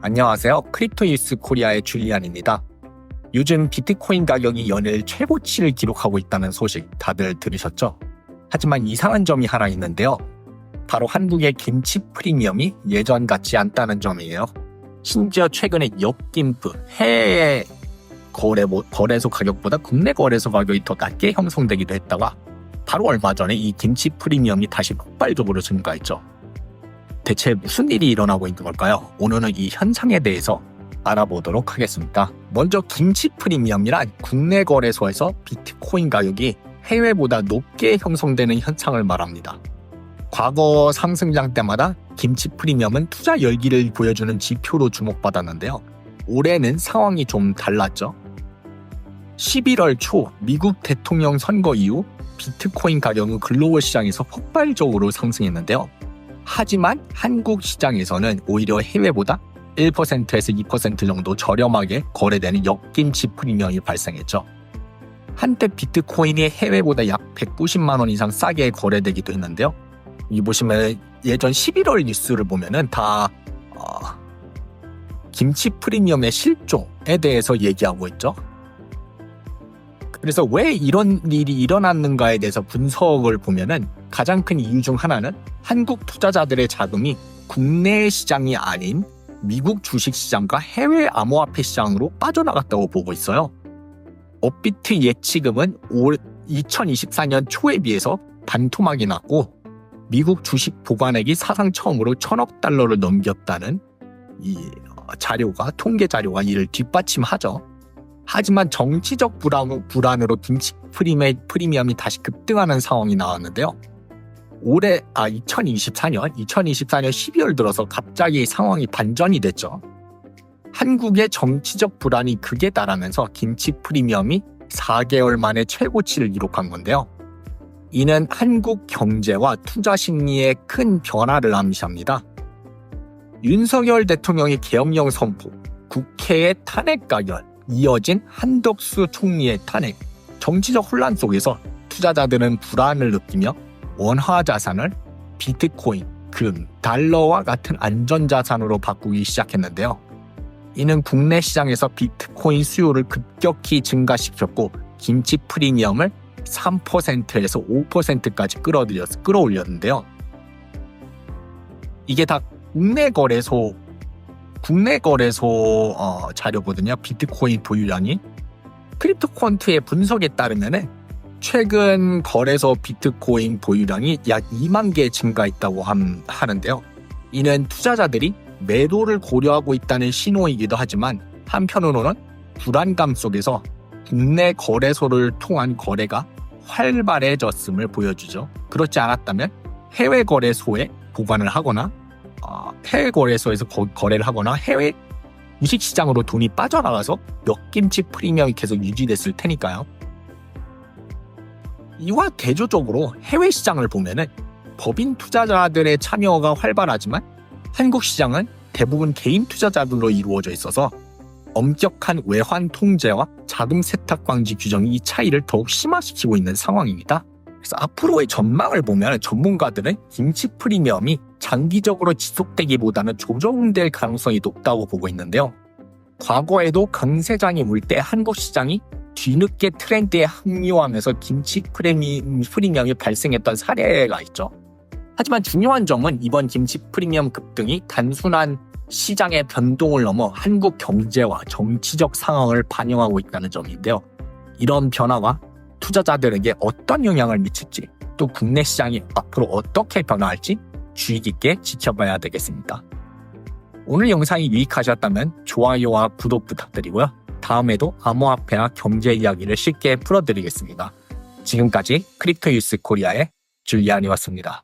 안녕하세요. 크립토뉴스 코리아의 줄리안입니다. 요즘 비트코인 가격이 연일 최고치를 기록하고 있다는 소식 다들 들으셨죠? 하지만 이상한 점이 하나 있는데요. 바로 한국의 김치 프리미엄이 예전 같지 않다는 점이에요. 심지어 최근에 역김프, 해외 거래소 가격보다 국내 거래소 가격이 더 낮게 형성되기도 했다가 바로 얼마 전에 이 김치 프리미엄이 다시 폭발적으로 증가했죠. 대체 무슨 일이 일어나고 있는 걸까요? 오늘은 이 현상에 대해서 알아보도록 하겠습니다. 먼저 김치 프리미엄이란 국내 거래소에서 비트코인 가격이 해외보다 높게 형성되는 현상을 말합니다. 과거 상승장 때마다 김치 프리미엄은 투자 열기를 보여주는 지표로 주목받았는데요. 올해는 상황이 좀 달랐죠. 11월 초 미국 대통령 선거 이후 비트코인 가격은 글로벌 시장에서 폭발적으로 상승했는데요. 하지만 한국 시장에서는 오히려 해외보다 1%에서 2% 정도 저렴하게 거래되는 역김치 프리미엄이 발생했죠. 한때 비트코인이 해외보다 약 190만 원 이상 싸게 거래되기도 했는데요. 여기 보시면 예전 11월 뉴스를 보면은 다 김치 프리미엄의 실종에 대해서 얘기하고 있죠. 그래서 왜 이런 일이 일어났는가에 대해서 분석을 보면은 가장 큰 이유 중 하나는 한국 투자자들의 자금이 국내 시장이 아닌 미국 주식시장과 해외 암호화폐 시장으로 빠져나갔다고 보고 있어요. 업비트 예치금은 2024년 초에 비해서 반토막이 났고 미국 주식 보관액이 사상 처음으로 1,000억 달러를 넘겼다는 이 통계 자료가 이를 뒷받침하죠. 하지만 정치적 불안으로 김치 프리미엄이 다시 급등하는 상황이 나왔는데요. 2024년 12월 들어서 갑자기 상황이 반전이 됐죠. 한국의 정치적 불안이 극에 달하면서 김치 프리미엄이 4개월 만에 최고치를 기록한 건데요. 이는 한국 경제와 투자 심리에 큰 변화를 암시합니다. 윤석열 대통령의 계엄령 선포, 국회의 탄핵 가결, 이어진 한덕수 총리의 탄핵, 정치적 혼란 속에서 투자자들은 불안을 느끼며 원화 자산을 비트코인, 금, 달러와 같은 안전자산으로 바꾸기 시작했는데요. 이는 국내 시장에서 비트코인 수요를 급격히 증가시켰고 김치 프리미엄을 3%에서 5%까지 끌어올렸는데요. 이게 다 국내 거래소 자료거든요. 비트코인 보유량이. 크립토퀀트의 분석에 따르면은 최근 거래소 비트코인 보유량이 약 2만 개 증가했다고 하는데요. 이는 투자자들이 매도를 고려하고 있다는 신호이기도 하지만 한편으로는 불안감 속에서 국내 거래소를 통한 거래가 활발해졌음을 보여주죠. 그렇지 않았다면 해외 거래소에 보관을 하거나 해외 거래소에서 거래를 하거나 해외 주식시장으로 돈이 빠져나가서 역김치 프리미엄이 계속 유지됐을 테니까요. 이와 대조적으로 해외 시장을 보면은 법인 투자자들의 참여가 활발하지만 한국 시장은 대부분 개인 투자자들로 이루어져 있어서 엄격한 외환 통제와 자금 세탁 방지 규정이 이 차이를 더욱 심화시키고 있는 상황입니다. 그래서 앞으로의 전망을 보면 전문가들은 김치 프리미엄이 장기적으로 지속되기보다는 조정될 가능성이 높다고 보고 있는데요. 과거에도 강세장이 올 때 한국 시장이 뒤늦게 트렌드에 합류하면서 김치 프리미엄이 발생했던 사례가 있죠. 하지만 중요한 점은 이번 김치 프리미엄 급등이 단순한 시장의 변동을 넘어 한국 경제와 정치적 상황을 반영하고 있다는 점인데요. 이런 변화가 투자자들에게 어떤 영향을 미칠지, 또 국내 시장이 앞으로 어떻게 변화할지 주의 깊게 지켜봐야 되겠습니다. 오늘 영상이 유익하셨다면 좋아요와 구독 부탁드리고요. 다음에도 암호화폐와 경제 이야기를 쉽게 풀어드리겠습니다. 지금까지 크립토뉴스 코리아의 줄리안이었습니다.